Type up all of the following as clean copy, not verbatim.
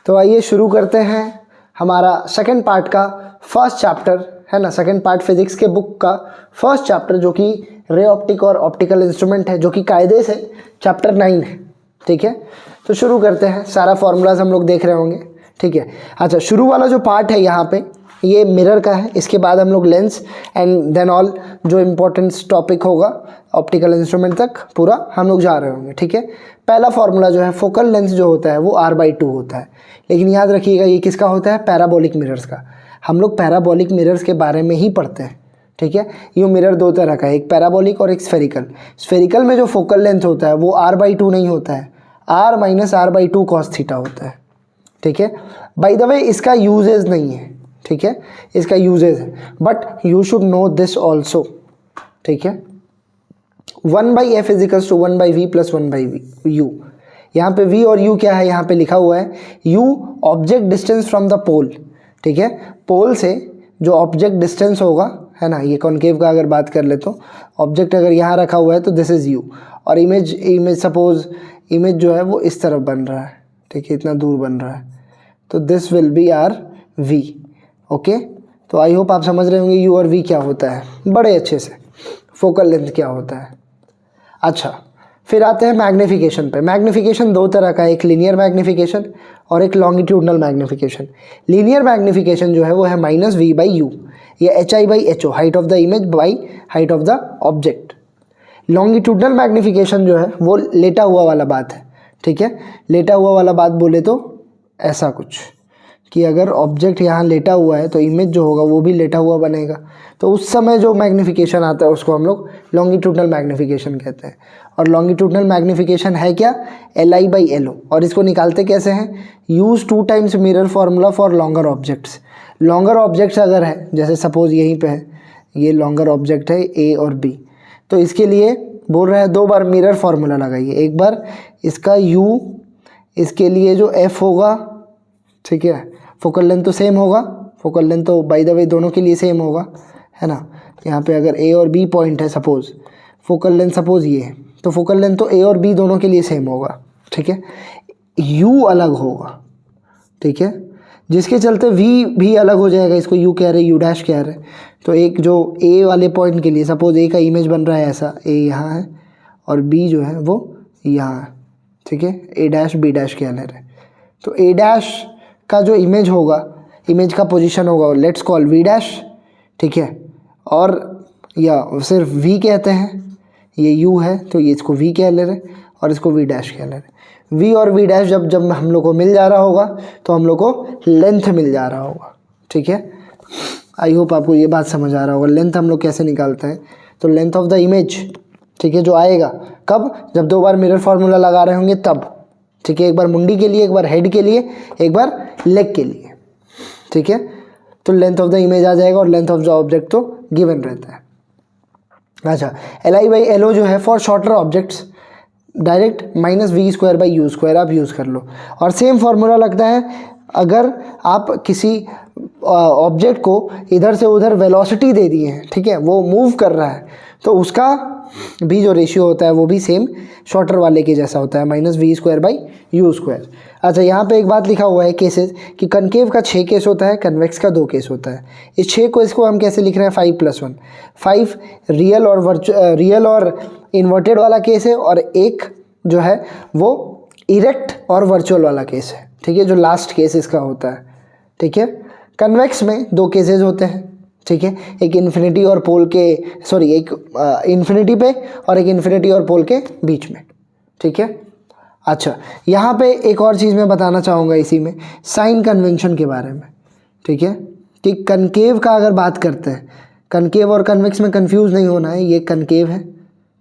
तो आइए शुरू करते हैं हमारा सेकंड पार्ट का फर्स्ट चैप्टर, है ना। सेकंड पार्ट फिजिक्स के बुक का फर्स्ट चैप्टर जो कि रे ऑप्टिक और ऑप्टिकल इंस्ट्रूमेंट है, जो कि कायदे से चैप्टर 9 है, ठीक है। तो शुरू करते हैं, सारा फॉर्मूलाज हम लोग देख रहे होंगे, ठीक है। अच्छा, शुरू वाला जो पार्ट है यहाँ पे ये मिरर का है, इसके बाद हम लोग लेंस एंड देन ऑल जो इम्पोर्टेंट टॉपिक होगा ऑप्टिकल इंस्ट्रूमेंट तक पूरा हम लोग जा रहे होंगे, ठीक है। पहला फॉर्मूला जो है फोकल लेंथ जो होता है वो r/2 होता है, लेकिन याद रखिएगा ये किसका होता है, पैराबोलिक मिरर्स का। हम लोग पैराबोलिक मिरर्स के बारे में ही पढ़ते हैं, ठीक है। ये मिरर दो तरह का है, एक पैराबोलिक और एक स्फेरिकल। स्फेरिकल में जो फोकल लेंथ होता है वो r/2 नहीं होता है, r - r/2 cos थीटा होता है, ठीक है। बाय द वे इसका यूजेज नहीं है, ठीक है, इसका यूजेज है, but you should know this also, ठीक है। 1/f = 1/v + 1/u। यहाँ पे v और u क्या है, यहाँ पे लिखा हुआ है u object distance from the pole, ठीक है। पोल से जो ऑब्जेक्ट डिस्टेंस होगा, है ना, ये कॉन्केव का अगर बात कर ले तो ऑब्जेक्ट अगर यहाँ रखा हुआ है तो दिस इज़ u, और इमेज सपोज इमेज जो है वो इस तरफ बन रहा है, ठीक है, इतना दूर बन रहा है, तो this will be R v, okay. तो आई होप आप समझ रहे होंगे u और v क्या होता है बड़े अच्छे से, फोकल लेंथ क्या होता है। अच्छा, फिर आते हैं मैग्नीफिकेशन पे। मैग्नीफिकेशन दो तरह का है, एक लीनियर मैग्नीफिकेशन और एक लॉन्गिट्यूडनल मैग्नीफिकेशन। लीनियर मैग्नीफिकेशन जो है वो है -v/u, या hi/ho, height of the image by height of the object. Longitudinal magnification जो है वो लेटा हुआ वाला बात है, ठीक है। लेटा हुआ वाला बात बोले तो ऐसा कुछ कि अगर ऑब्जेक्ट यहाँ लेटा हुआ है तो इमेज जो होगा वो भी लेटा हुआ बनेगा, तो उस समय जो मैग्नीफिकेशन आता है उसको हम लोग लॉन्गिट्यूडनल मैग्नीफिकेशन कहते हैं। और लॉन्गिट्यूडनल मैग्नीफिकेशन है क्या, Li/LO, और इसको निकालते कैसे हैं, use 2 times mirror formula for longer objects. Longer objects अगर है, जैसे सपोज यहीं पे है, ये लॉन्गर ऑब्जेक्ट है A और B, तो इसके लिए बोल रहा है 2 बार मिरर फार्मूला लगाइए। एक बार इसका U, इसके लिए जो F होगा, ठीक है, फोकल लेंथ तो सेम होगा, फोकल लेंथ तो बाय द वे दोनों के लिए सेम होगा, है ना। यहाँ पे अगर A और B पॉइंट है, सपोज फोकल लेंथ सपोज ये है, तो फोकल लेंथ तो A और B दोनों के लिए सेम होगा, ठीक है। U अलग होगा, ठीक है, जिसके चलते V भी अलग हो जाएगा, इसको U कह रहे, U' कह रहे। तो एक जो A वाले पॉइंट के लिए सपोज A का इमेज बन रहा है ऐसा, A यहाँ है और B जो है वो यहाँ है, ठीक है, A' B' कह ले रहे। तो A' का जो इमेज होगा, इमेज का पोजीशन होगा, लेट्स कॉल V', ठीक है, और या सिर्फ V कहते हैं, ये U है तो ये इसको V कह ले रहे और इसको V' कह ले रहे। V और V' जब हम लोग को मिल जा रहा होगा तो हम लोग को लेंथ मिल जा रहा होगा, ठीक है। आई होप आपको ये बात समझ आ रहा होगा। लेंथ हम लोग कैसे निकालते हैं, तो लेंथ ऑफ द इमेज, ठीक है, जो आएगा कब, जब 2 बार मिरर फार्मूला लगा रहे होंगे तब, ठीक है। एक बार मुंडी के लिए, एक बार हेड के लिए, एक बार लेग के लिए, ठीक है। तो लेंथ ऑफ द इमेज आ जाएगा और लेंथ ऑफ द ऑब्जेक्ट तो गिवन रहता है। अच्छा, Li/LO जो है for shorter objects direct -v²/u² आप यूज़ कर लो। और सेम फार्मूला लगता है अगर आप किसी ऑब्जेक्ट को इधर से उधर वेलोसिटी दे दिए हैं, ठीक है, वो मूव कर रहा है, तो उसका भी जो रेशियो होता है वो भी सेम शॉर्टर वाले के जैसा होता है, -v²/u²। अच्छा, यहाँ पे एक बात लिखा हुआ है केसेस कि कनकेव का 6 केस होता है, कन्वेक्स का 2 केस होता है। इस 6 को इसको हम कैसे लिख रहे हैं, 5+1। 5 रियल और इन्वर्टेड वाला केस है, और एक जो है वो इरेक्ट और वर्चुअल वाला केस है, ठीक है, जो लास्ट केस इसका होता है, ठीक है। कन्वेक्स में 2 केसेस होते हैं, ठीक है, एक इन्फिनिटी और पोल के, सॉरी, एक इन्फिनिटी पे और एक इन्फिनिटी और पोल के बीच में, ठीक है। अच्छा, यहाँ पे एक और चीज़ मैं बताना चाहूँगा इसी में, साइन कन्वेंशन के बारे में, ठीक है, कि कनकेव का अगर बात करते हैं, कनकेव और कन्वेक्स में कंफ्यूज नहीं होना है, ये कनकेव है,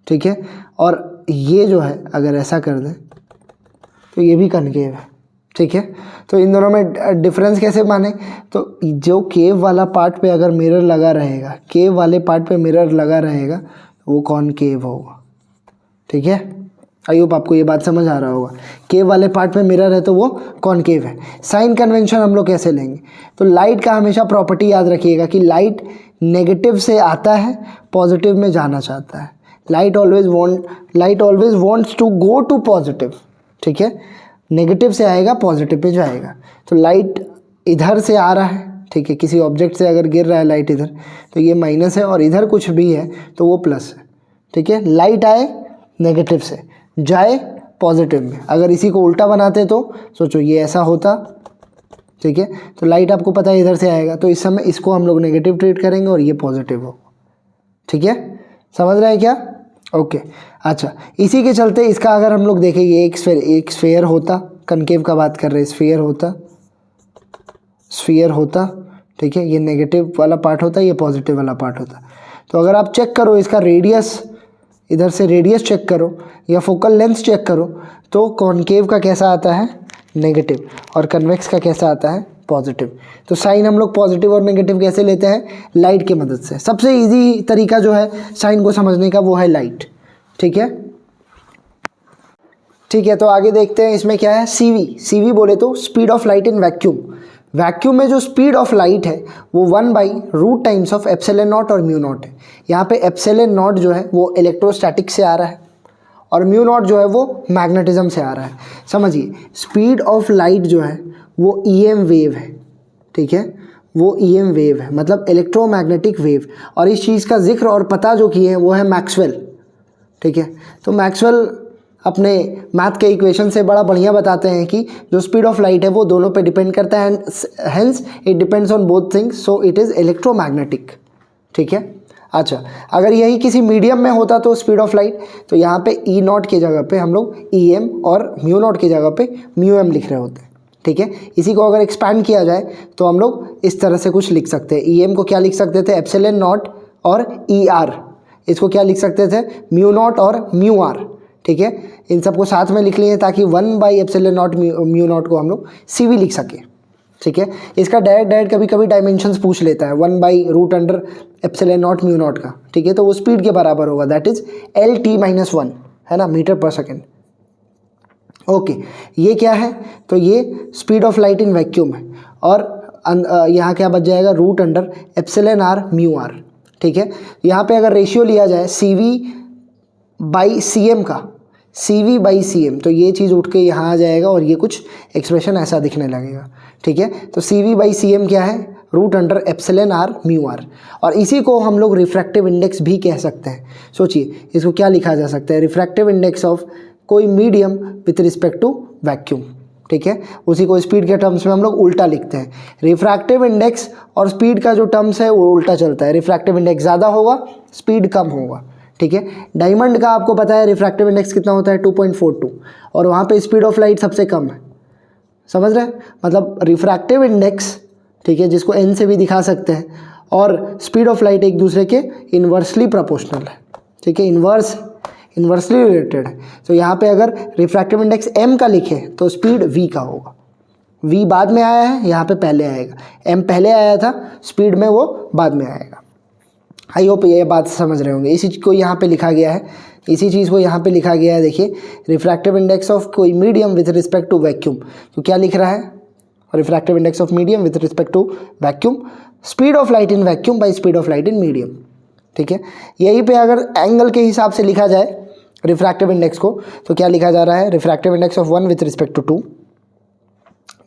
ठीक है, और ये जो है अगर ऐसा कर दें तो ये भी कनकेव है, ठीक है। तो इन दोनों में डिफरेंस कैसे माने, तो जो केव वाला पार्ट पे अगर मिरर लगा रहेगा, केव वाले पार्ट पे मिरर लगा रहेगा, वो कॉनकेव होगा, ठीक है। आई होप आपको ये बात समझ आ रहा होगा। केव वाले पार्ट पे मिरर है तो वो कॉनकेव है। साइन कन्वेंशन हम लोग कैसे लेंगे, तो लाइट का हमेशा प्रॉपर्टी याद रखिएगा कि लाइट नेगेटिव से आता है, पॉजिटिव में जाना चाहता है। Light always wants to go to positive, ठीक है, नेगेटिव से आएगा पॉजिटिव पे जाएगा। तो लाइट इधर से आ रहा है, ठीक है, किसी ऑब्जेक्ट से अगर गिर रहा है लाइट इधर, तो ये माइनस है, और इधर कुछ भी है तो वो प्लस है, ठीक है। लाइट आए नेगेटिव से, जाए पॉजिटिव में। अगर इसी को उल्टा बनाते तो सोचो ये ऐसा होता, ठीक है। तो लाइट आपको पता है इधर से आएगा, तो इस समय इसको हम लोग नेगेटिव ट्रीट करेंगे और ये पॉजिटिव होगा, ठीक है। समझ रहे हैं क्या? ओके। अच्छा, इसी के चलते इसका अगर हम लोग देखेंगे एक स्फेयर होता, कनकेव का बात कर रहे हैं, स्फीयर होता, ठीक है। ये नेगेटिव वाला पार्ट होता है, ये पॉजिटिव वाला पार्ट होता। तो अगर आप चेक करो इसका रेडियस, इधर से रेडियस चेक करो या फोकल लेंथ चेक करो, तो कॉनकेव का कैसा आता है? नेगेटिव, और कन्वेक्स का कैसा आता है? पॉजिटिव। तो साइन हम लोग पॉजिटिव और नेगेटिव कैसे लेते हैं? लाइट की मदद से। सबसे इजी तरीका जो है साइन को समझने का वो है लाइट, ठीक है। ठीक है, तो आगे देखते हैं इसमें क्या है। सीवी बोले तो speed of light in vacuum. Vacuum में जो स्पीड ऑफ लाइट है वो 1/रूट टाइम्स ऑफ एप्सिलॉन नॉट और म्यू नॉट है। यहाँ पे एप्सिलॉन नॉट जो है वो इलेक्ट्रोस्टैटिक से आ रहा है और म्यू नॉट जो है वो मैग्नेटिज्म से आ रहा है। समझिए, स्पीड ऑफ लाइट जो है वो ईएम वेव है, ठीक है, वो ईएम वेव है, मतलब इलेक्ट्रोमैग्नेटिक वेव। और इस चीज़ का जिक्र और पता जो किए हैं वो है मैक्सवेल, ठीक है। तो मैक्सवेल अपने मैथ के इक्वेशन से बड़ा बढ़िया बताते हैं कि जो स्पीड ऑफ लाइट है वो दोनों पे डिपेंड करता है, hence it depends on both things, so it is electromagnetic, ठीक है। अच्छा, अगर यही किसी मीडियम में होता तो स्पीड ऑफ लाइट, तो यहाँ पे ई नॉट की जगह पे हम लोग ई एम और म्यू नॉट की जगह पे म्यू एम लिख रहे होते हैं, ठीक है। इसी को अगर एक्सपैंड किया जाए तो हम लोग इस तरह से कुछ लिख सकते हैं। ई एम को क्या लिख सकते थे? एप्सिलॉन नॉट और ई आर। इसको क्या लिख सकते थे? म्यू नॉट और म्यू आर, ठीक है। इन सबको साथ में लिख लिए ताकि 1/एप्सिलॉन नॉट म्यू नॉट को हम लोग सी वी लिख सके, ठीक है। इसका डायरेक्ट कभी कभी डायमेंशंस पूछ लेता है 1/√एप्सिलॉन नॉट म्यू नॉट का, ठीक है। तो वो स्पीड के बराबर होगा, दैट इज LT-1, है ना, मीटर पर सेकेंड। ओके, ये क्या है? तो ये speed of light in vacuum है, और यहाँ क्या बच जाएगा? √एप्सिलॉन म्यू आर, ठीक है। यहाँ पे अगर रेशियो लिया जाए CV/CM का, CV/CM, तो ये चीज़ उठ के यहाँ आ जाएगा और ये कुछ एक्सप्रेशन ऐसा दिखने लगेगा, ठीक है। तो CV/CM क्या है? √Epsilon mu R. और इसी को हम लोग रिफ्रैक्टिव इंडेक्स भी कह सकते हैं। सोचिए, इसको क्या लिखा जा सकता है? रिफ्रैक्टिव इंडेक्स ऑफ कोई medium with respect to vacuum, ठीक है। उसी को स्पीड के टर्म्स में हम लोग उल्टा लिखते हैं। रिफ्रैक्टिव इंडेक्स और स्पीड का जो टर्म्स है वो उल्टा चलता है। रिफ्रैक्टिव इंडेक्स ज़्यादा होगा, स्पीड कम होगा, ठीक है। डायमंड का आपको पता है रिफ्रैक्टिव इंडेक्स कितना होता है? 2.42, और वहाँ पे स्पीड ऑफ लाइट सबसे कम है। समझ रहे हैं? मतलब रिफ्रैक्टिव इंडेक्स, ठीक है, जिसको n से भी दिखा सकते हैं, और स्पीड ऑफ लाइट एक दूसरे के इन्वर्सली प्रोपोर्शनल है, ठीक है, इन्वर्सली रिलेटेड है। तो यहाँ पे अगर रिफ्रैक्टिव इंडेक्स m का लिखे तो स्पीड v का होगा। v बाद में आया है, यहाँ पे पहले आएगा। m पहले आया था, स्पीड में वो बाद में आएगा। आई होप ये बात समझ रहे होंगे। इसी को यहाँ पे लिखा गया है, इसी चीज़ को यहाँ पे लिखा गया है। देखिए, रिफ्रैक्टिव इंडेक्स ऑफ कोई medium with respect to vacuum, तो क्या लिख रहा है? Refractive index of medium with respect to vacuum, speed of light in vacuum by speed of light in medium, ठीक है। यहीं पे अगर एंगल के हिसाब से लिखा जाए रिफ्रैक्टिव इंडेक्स को, तो क्या लिखा जा रहा है? Refractive index of 1 with respect to 2,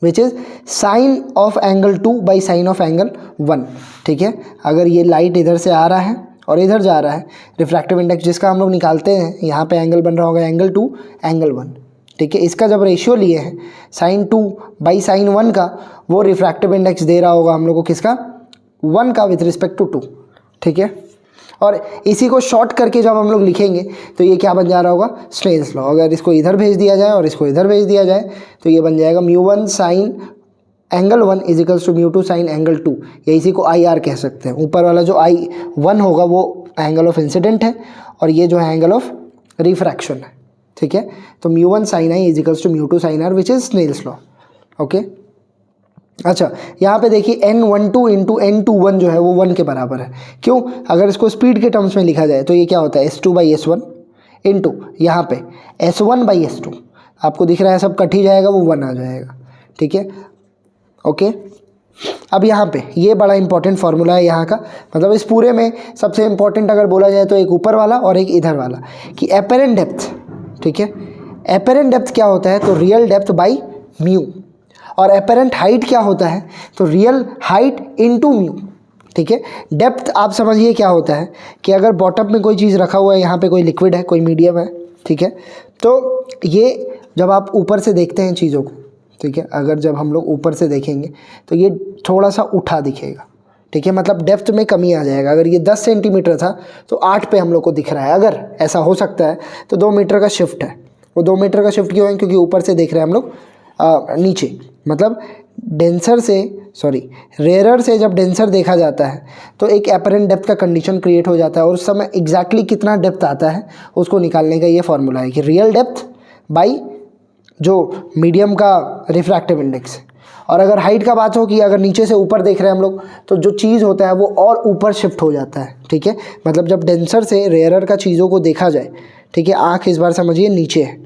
which is sine of angle 2 by sine of angle 1, ठीक है। अगर ये लाइट इधर से आ रहा है और इधर जा रहा है, रिफ्रैक्टिव इंडेक्स जिसका हम लोग निकालते हैं, यहाँ पे एंगल बन रहा होगा एंगल 2 एंगल 1, ठीक है। इसका जब रेशियो लिए हैं साइन 2 बाई साइन 1 का, वो रिफ्रैक्टिव इंडेक्स दे रहा होगा हम लोग को किसका? 1 का विथ रिस्पेक्ट टू 2, ठीक है। और इसी को शॉर्ट करके जब हम लोग लिखेंगे तो ये क्या बन जा रहा होगा? Snell's law. अगर इसको इधर भेज दिया जाए और इसको इधर भेज दिया जाए तो ये बन जाएगा μ1 sine angle 1 is equals to μ2 sine angle 2, या इसी को IR कह सकते हैं। ऊपर वाला जो I1 होगा वो एंगल ऑफ इंसिडेंट है, और ये जो है एंगल ऑफ रिफ्रैक्शन है, ठीक है। तो μ1 sine I is equals to μ2 sine R, which is Snell's law, okay. अच्छा, यहाँ पे देखिए n12 इंटू n21 जो है वो 1 के बराबर है। क्यों? अगर इसको स्पीड के टर्म्स में लिखा जाए तो ये क्या होता है? S2/S1 इंटू यहाँ पे S1/S2। आपको दिख रहा है सब कट ही जाएगा, वो 1 आ जाएगा, ठीक है, ओके। अब यहाँ पे ये बड़ा इंपॉर्टेंट फार्मूला है यहाँ का, मतलब इस पूरे में सबसे इंपॉर्टेंट अगर बोला जाए तो एक ऊपर वाला और एक इधर वाला, कि एपेरेंट डेप्थ, ठीक है, एपेरेंट डेप्थ क्या होता है, तो रियल डेप्थ बाई म्यू। और एपेरेंट हाइट क्या होता है, तो रियल हाइट इनटू म्यू। ठीक है, डेप्थ आप समझिए क्या होता है कि अगर बॉटम में कोई चीज़ रखा हुआ है, यहाँ पे कोई लिक्विड है, कोई मीडियम है, ठीक है, तो ये जब आप ऊपर से देखते हैं चीज़ों को, ठीक है, अगर जब हम लोग ऊपर से देखेंगे तो ये थोड़ा सा उठा दिखेगा। ठीक है, मतलब डेप्थ में कमी आ जाएगा। अगर ये 10 सेंटीमीटर था तो 8 पे हम लोग को दिख रहा है। अगर ऐसा हो सकता है तो 2 मीटर का शिफ्ट है। वो 2 मीटर का शिफ्ट क्यों है, क्योंकि ऊपर से देख रहे हैं हम लोग नीचे, मतलब डेंसर से रेयरर से जब डेंसर देखा जाता है तो एक एपरेंट डेप्थ का कंडीशन क्रिएट हो जाता है, और उस समय एग्जैक्टली कितना डेप्थ आता है उसको निकालने का ये फॉर्मूला है कि रियल डेप्थ बाई जो मीडियम का रिफ्रैक्टिव इंडेक्स है। और अगर हाइट का बात हो कि अगर नीचे से ऊपर देख रहे हैं हम लोग तो जो चीज़ होता है वो और ऊपर शिफ्ट हो जाता है। ठीक है, मतलब जब डेंसर से रेयरर का चीज़ों को देखा जाए, ठीक है, आँख इस बार समझिए नीचे है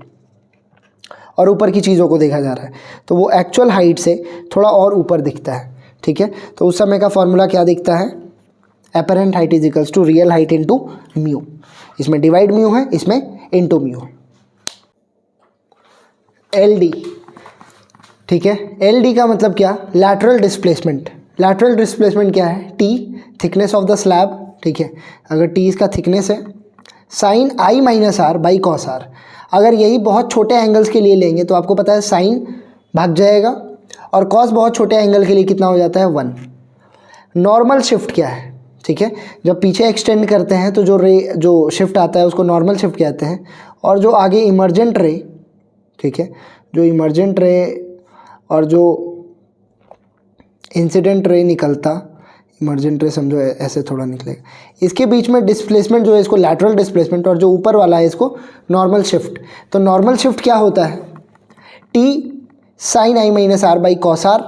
और ऊपर की चीज़ों को देखा जा रहा है, तो वो एक्चुअल हाइट से थोड़ा और ऊपर दिखता है। ठीक है, तो उस समय का फॉर्मूला क्या दिखता है, apparent height is equals to real height into mu. इसमें डिवाइड म्यू है, इसमें इंटू म्यू है। एल डी, ठीक है, एल डी का मतलब क्या, लैटरल डिस्प्लेसमेंट। लैटरल डिस्प्लेसमेंट क्या है, T thickness of the slab. ठीक है, अगर टी इसका थिकनेस है, sine I minus R by cos R. अगर यही बहुत छोटे एंगल्स के लिए लेंगे तो आपको पता है साइन भाग जाएगा, और कॉस बहुत छोटे एंगल के लिए कितना हो जाता है, 1। नॉर्मल शिफ्ट क्या है, ठीक है, जब पीछे एक्सटेंड करते हैं तो जो शिफ्ट आता है उसको नॉर्मल शिफ्ट कहते हैं। और जो आगे इमर्जेंट रे, ठीक है, जो इमर्जेंट रे और जो इंसिडेंट रे निकलता, इमर्जेंट रे समझो ऐसे थोड़ा निकलेगा, इसके बीच में डिस्प्लेसमेंट जो है इसको लैटरल डिस्प्लेसमेंट, और जो ऊपर वाला है इसको नॉर्मल शिफ्ट। तो नॉर्मल शिफ्ट क्या होता है, T sine I minus R by cos R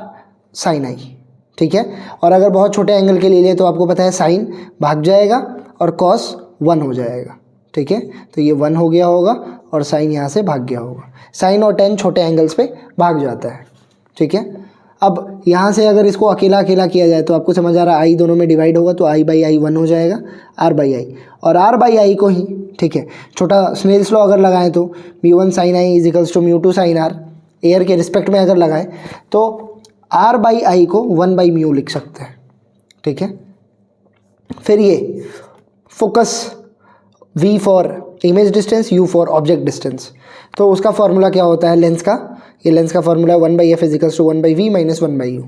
sine I. ठीक है, और अगर बहुत छोटे एंगल के लिए ले तो आपको पता है साइन भाग जाएगा और कॉस 1 हो जाएगा। ठीक है, तो ये 1 हो गया होगा और साइन यहाँ से भाग गया होगा। साइन और टेन छोटे एंगल्स पे भाग जाता है। ठीक है, अब यहाँ से अगर इसको अकेला अकेला किया जाए तो आपको समझ आ रहा है, आई दोनों में डिवाइड होगा तो आई बाई आई 1 हो जाएगा, आर बाई आई, और आर बाई आई को ही, ठीक है, छोटा स्नेल्स लॉ अगर लगाएं तो mu sine I is equals to mu sine R, air के रिस्पेक्ट में अगर लगाएं तो आर बाई आई को 1 बाई म्यू लिख सकते हैं। ठीक है, फिर ये focus, V for image distance, U for object distance. तो उसका फॉर्मूला क्या होता है लेंस का, ये लेंस का फॉर्मूला है 1/f is equals to 1/v minus 1/u।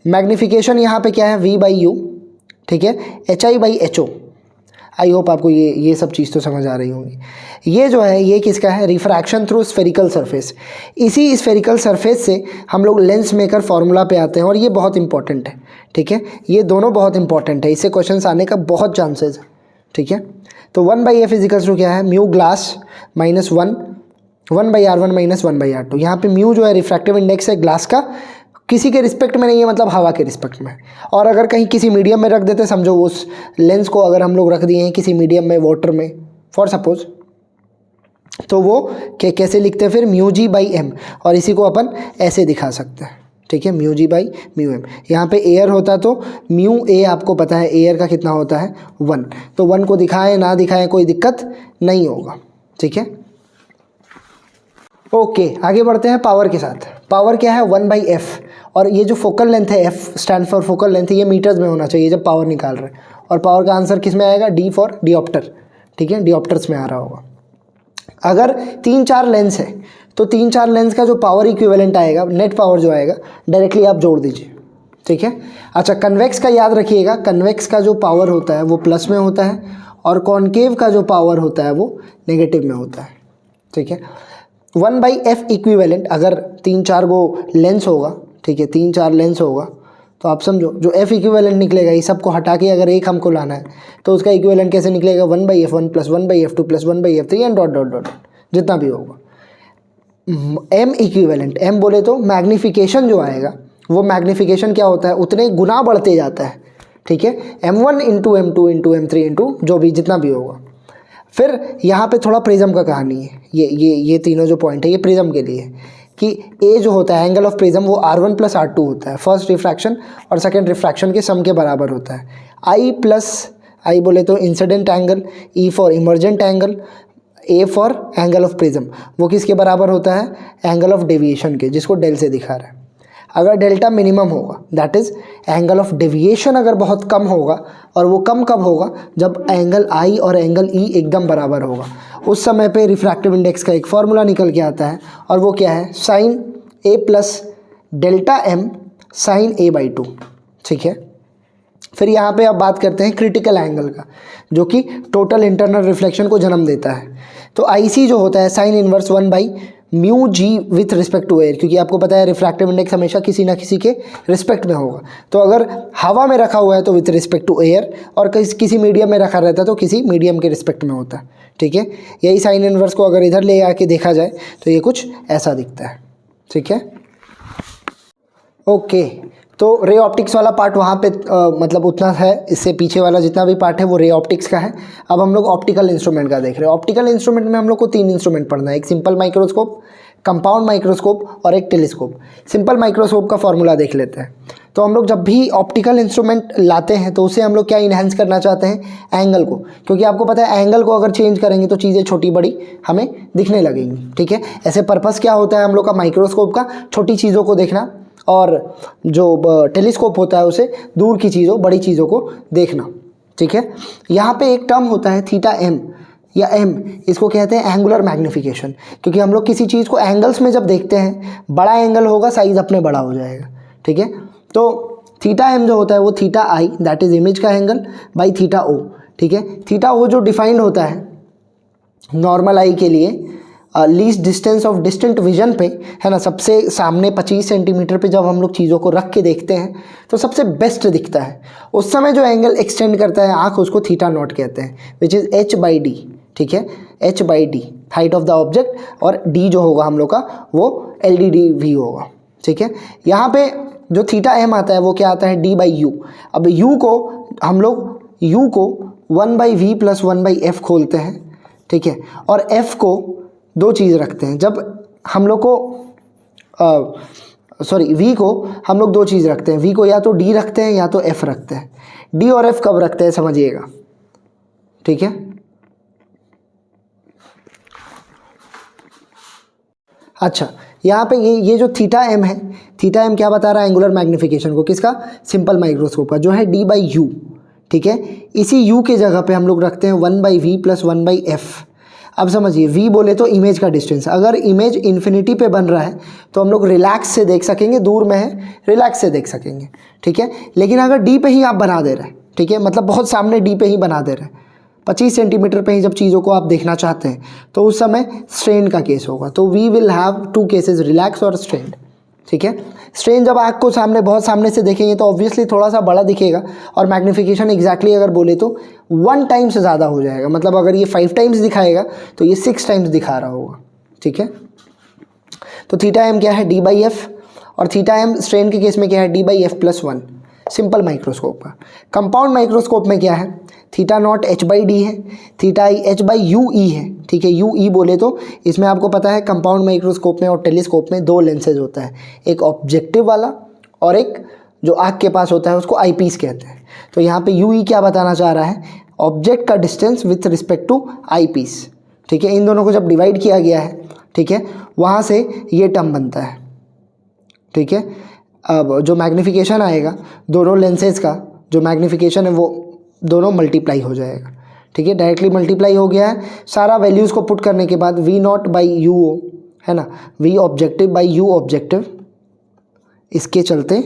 Magnification यहाँ पे क्या है, V/u। ठीक है, HI/HO। आई होप आपको ये सब चीज़ तो समझ आ रही होंगी। ये जो है ये किसका है, रिफ्रैक्शन थ्रू स्फेरिकल सरफेस। इसी स्फेरिकल सरफेस से हम लोग लेंस मेकर फॉर्मूला पे आते हैं, और ये बहुत इंपॉर्टेंट है। ठीक है, ये दोनों बहुत इंपॉर्टेंट है, इससे क्वेश्चन आने का बहुत चांसेस है। ठीक है, तो 1/f इज इक्वल्स टू क्या है, mu glass minus 1/r1 minus 1/r2। यहाँ पे म्यू जो है रिफ्रैक्टिव इंडेक्स है ग्लास का, किसी के रिस्पेक्ट में नहीं है, मतलब हवा के रिस्पेक्ट में। और अगर कहीं किसी मीडियम में रख देते, समझो उस लेंस को अगर हम लोग रख दिए हैं किसी मीडियम में, वाटर में फॉर सपोज, तो वो कैसे लिखते हैं फिर, म्यू जी बाई एम, और इसी को अपन ऐसे दिखा सकते हैं। ठीक है, mu G by mu M. यहाँ पे एयर होता तो म्यू ए, आपको पता है एयर का कितना होता है, 1। तो 1 को दिखाएं ना दिखाएं कोई दिक्कत नहीं होगा। ठीक है, ओके, आगे बढ़ते हैं पावर के साथ। पावर क्या है, 1/f, और ये जो फोकल लेंथ है, f stand for focal length, ये मीटर्स में होना चाहिए जब पावर निकाल रहे हैं। और पावर का आंसर किस में आएगा, d फॉर डियोप्टर। ठीक है, डियोप्टर्स में आ रहा होगा। अगर 3-4 लेंस है तो 3-4 लेंस का जो पावर इक्विवेलेंट आएगा, नेट पावर जो आएगा, डायरेक्टली आप जोड़ दीजिए। ठीक है, अच्छा, कन्वेक्स का याद रखिएगा, कन्वेक्स का जो पावर होता है वो प्लस में होता है, और कॉन्केव का जो पावर होता है वो नेगेटिव में होता है। ठीक है, 1/f इक्विवेलेंट अगर 3-4 गो लेंस होगा, ठीक है, 3-4 लेंस होगा, तो आप समझो जो f इक्विवेलेंट निकलेगा, इस सब को हटा के अगर एक हमको लाना है तो उसका इक्विवेलेंट कैसे निकलेगा, 1/f1 plus 1/f2 plus 1/f3 and dot dot dot जितना भी होगा। m इक्विवेलेंट, m बोले तो मैग्नीफिकेशन जो आएगा, वो मैग्नीफिकेशन क्या होता है, उतने गुना बढ़ते जाता है। ठीक है, m1 into m2 into m3 into जो भी जितना भी होगा। फिर यहाँ पे थोड़ा प्रिज्म का कहानी है, ये तीनों जो पॉइंट है ये प्रिज्म के लिए है कि ए जो होता है एंगल ऑफ प्रिज्म वो r1 प्लस r2 होता है, फर्स्ट रिफ्रैक्शन और सेकंड रिफ्रैक्शन के सम के बराबर होता है। आई प्लस आई बोले तो incident angle, E for emergent angle, A for angle of prism, वो किसके बराबर होता है, एंगल ऑफ डेविएशन के, जिसको डेल से दिखा रहा है। अगर डेल्टा मिनिमम होगा, that is angle of deviation अगर बहुत कम होगा, और वो कम कब होगा, जब एंगल आई और एंगल ई एकदम बराबर होगा, उस समय पे रिफ्रैक्टिव इंडेक्स का एक फार्मूला निकल के आता है, और वो क्या है, sine A plus delta M sine A by 2। ठीक है, फिर यहाँ पे अब बात करते हैं क्रिटिकल एंगल का, जो कि टोटल इंटरनल रिफ्लेक्शन को जन्म देता है। तो आईसी जो होता है sine inverse 1 by mu G with respect to air, क्योंकि आपको पता है रिफ्रैक्टिव इंडेक्स हमेशा किसी ना किसी के रिस्पेक्ट में होगा। तो अगर हवा में रखा हुआ है तो विथ रिस्पेक्ट टू एयर, और किसी मीडियम में रखा रहता है तो किसी मीडियम के रिस्पेक्ट में होता है। ठीक है, यही साइन इनवर्स को अगर इधर ले आके देखा जाए तो ये कुछ ऐसा दिखता है। ठीक है, ओके। तो रे ऑप्टिक्स वाला पार्ट वहाँ पे मतलब उतना है, इससे पीछे वाला जितना भी पार्ट है वो रे ऑप्टिक्स का है। अब हम लोग ऑप्टिकल इंस्ट्रूमेंट का देख रहे हैं। ऑप्टिकल इंस्ट्रूमेंट में हम लोग को 3 इंस्ट्रूमेंट पढ़ना है, एक सिंपल माइक्रोस्कोप, कंपाउंड माइक्रोस्कोप और एक टेलीस्कोप। सिंपल माइक्रोस्कोप का फॉर्मूला देख लेते हैं। तो हम लोग जब भी ऑप्टिकल इंस्ट्रूमेंट लाते हैं तो उसे हम लोग क्या इन्हेंस करना चाहते हैं, एंगल को, क्योंकि आपको पता है एंगल को अगर चेंज करेंगे तो चीज़ें छोटी बड़ी हमें दिखने लगेंगी। ठीक है, ऐसे पर्पस क्या होता है हम लोग का माइक्रोस्कोप का, छोटी चीज़ों को देखना, और जो टेलीस्कोप होता है उसे दूर की चीज़ों, बड़ी चीज़ों को देखना। ठीक है, यहाँ पे एक टर्म होता है थीटा एम या एम, इसको कहते हैं एंगुलर मैग्निफिकेशन, क्योंकि हम लोग किसी चीज़ को एंगल्स में जब देखते हैं, बड़ा एंगल होगा साइज अपने बड़ा हो जाएगा। ठीक है, तो थीटा एम जो होता है वो theta I, that is image का एंगल, बाई थीटा ओ। ठीक है, थीटा ओ जो डिफाइंड होता है नॉर्मल आई के लिए least distance of distant vision पे, है ना, सबसे सामने 25 सेंटीमीटर पे जब हम लोग चीज़ों को रख के देखते हैं तो सबसे बेस्ट दिखता है। उस समय जो एंगल एक्सटेंड करता है आँख, उसको थीटा नॉट कहते हैं, which is H by D. ठीक है, H by D height of the object, और डी जो होगा हम लोग का वो एल डी डी वी होगा। ठीक है, यहाँ पे जो थीटा एम आता है वो क्या आता है, डी बाई यू। अब यू को हम लोग 1 by V plus 1 by F खोलते हैं। ठीक है, और एफ को 2 चीज़ रखते हैं, जब हम लोग को वी को हम लोग 2 चीज़ रखते हैं, वी को या तो डी रखते हैं या तो एफ रखते हैं। डी और एफ कब रखते हैं समझिएगा। ठीक है, अच्छा, यहाँ पे ये जो थीटा एम है, थीटा एम क्या बता रहा है, एंगुलर मैग्निफिकेशन को, किसका, सिंपल माइक्रोस्कोप का, जो है डी बाई यू। ठीक है, इसी यू के जगह पे हम लोग रखते हैं 1 by V plus 1 by F. अब समझिए, v बोले तो इमेज का डिस्टेंस, अगर इमेज इन्फिनिटी पे बन रहा है तो हम लोग रिलैक्स से देख सकेंगे, दूर में है रिलैक्स से देख सकेंगे। ठीक है, लेकिन अगर d पे ही आप बना दे रहे हैं, ठीक है, मतलब बहुत सामने d पे ही बना दे रहे हैं, 25 सेंटीमीटर पे ही जब चीज़ों को आप देखना चाहते हैं तो उस समय स्ट्रेन का केस होगा। तो we will have 2 cases, relax और स्ट्रेन। ठीक है, स्ट्रेन जब आँख को सामने बहुत सामने से देखेंगे तो ऑब्वियसली थोड़ा सा बड़ा दिखेगा, और मैग्नीफिकेशन एग्जैक्टली अगर बोले तो 1 टाइम्स ज़्यादा हो जाएगा। मतलब अगर ये 5 टाइम्स दिखाएगा तो ये 6 टाइम्स दिखा रहा होगा। ठीक है, तो थीटा एम क्या है, डी बाई एफ, और थीटा एम स्ट्रेन के केस में क्या है, D by F plus 1, simple microscope का। कंपाउंड माइक्रोस्कोप में क्या है, theta naught H by D है, theta I H by U E है। ठीक है, यू ई बोले तो इसमें आपको पता है कंपाउंड माइक्रोस्कोप में और टेलीस्कोप में 2 लेंसेज होता है, एक ऑब्जेक्टिव वाला और एक जो आँख के पास होता है उसको आई पीस कहते हैं। तो यहाँ पे यू ई क्या बताना चाह रहा है, ऑब्जेक्ट का distance with respect to eyepiece. ठीक है, इन दोनों को जब डिवाइड किया गया है, ठीक है, वहाँ से ये टर्म बनता है। ठीक है, अब जो मैग्नीफिकेशन आएगा दोनों लेंसेज का, जो मैग्नीफिकेशन है वो दोनों मल्टीप्लाई हो जाएगा। ठीक है, डायरेक्टली मल्टीप्लाई हो गया है। सारा वैल्यूज़ को पुट करने के बाद वी नॉट बाई यू, है ना, V objective by U objective, इसके चलते,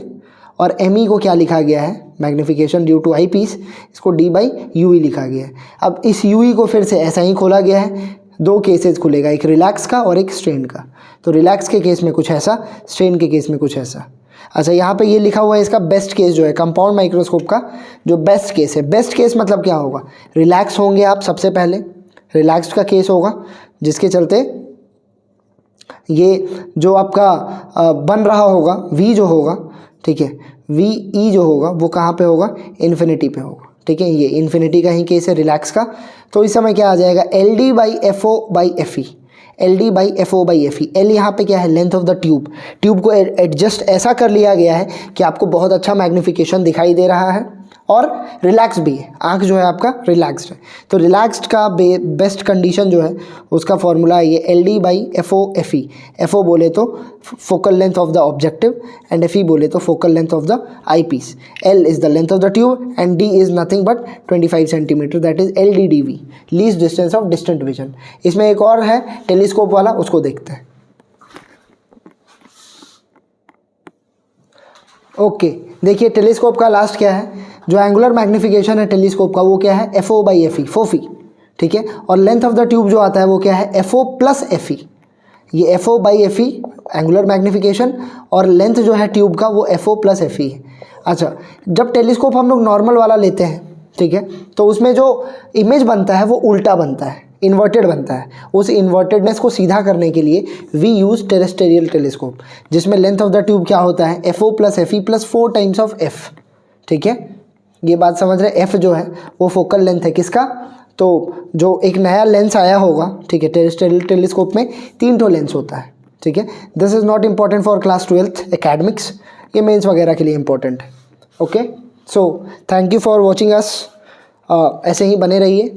और एम ई को क्या लिखा गया है, magnification due to eyepiece, इसको डी बाई यू ई लिखा गया है। अब इस यू ई को फिर से ऐसा ही खोला गया है, 2 केसेस खुलेगा, एक रिलैक्स का और एक स्ट्रेन का। तो रिलैक्स के केस में कुछ ऐसा, स्ट्रेन के केस में कुछ ऐसा। अच्छा, यहाँ पे ये लिखा हुआ है इसका बेस्ट केस जो है, कंपाउंड माइक्रोस्कोप का जो बेस्ट केस है। बेस्ट केस मतलब क्या होगा, रिलैक्स होंगे आप, सबसे पहले रिलैक्स का केस होगा, जिसके चलते ये जो आपका बन रहा होगा वी जो होगा, ठीक है, वी ई जो होगा वो कहाँ पे होगा, इन्फिनिटी पे होगा। ठीक है, ये इन्फिनिटी का ही केस है रिलैक्स का। तो इस समय क्या आ जाएगा, L D by F O by F E, L D by F O by F E. L यहाँ पे क्या है, length of the tube, tube को एडजस्ट ऐसा कर लिया गया है कि आपको बहुत अच्छा मैग्नीफिकेशन दिखाई दे रहा है, और रिलैक्स भी है, आँख जो है आपका रिलैक्स्ड है। तो रिलैक्स्ड का बेस्ट कंडीशन जो है उसका फॉर्मूला है ये LD/FO/FE। FO बोले तो focal length of the objective and FE बोले तो focal length of the eyepiece. L is the length of the tube and D is nothing but 25 centimetre, that is LDDV, least distance of distant vision. इसमें एक और है telescope वाला, उसको देखते हैं। ओके देखिए टेलीस्कोप का लास्ट क्या है, जो एंगुलर मैग्निफिकेशन है टेलीस्कोप का वो क्या है FO/FE, फोफी, ठीक है। और लेंथ ऑफ द ट्यूब जो आता है वो क्या है FO+FE। ये FO/FE एंगुलर मैग्निफिकेशन और लेंथ जो है ट्यूब का वो FO+FE है। अच्छा, जब टेलीस्कोप हम लोग नॉर्मल वाला लेते हैं, ठीक है, तो उसमें जो इमेज बनता है वो उल्टा बनता है, इन्वर्टेड बनता है। उस इन्वर्टेडनेस को सीधा करने के लिए वी यूज़ टेरेस्टेरियल टेलीस्कोप, जिसमें लेंथ ऑफ द ट्यूब क्या होता है FO+FE + 4 टाइम्स ऑफ F, ठीक है। ये बात समझ रहे, F जो है वो फोकल लेंथ है किसका, तो जो एक नया लेंस आया होगा, ठीक है, टेरेस्टेरियल टेलीस्कोप में 3 ठो लेंस होता है, ठीक है। This is not important for class 12th academics, ये मेंस वगैरह के लिए इंपॉर्टेंट है। Okay, so thank you for watching us, ऐसे ही बने रहिए।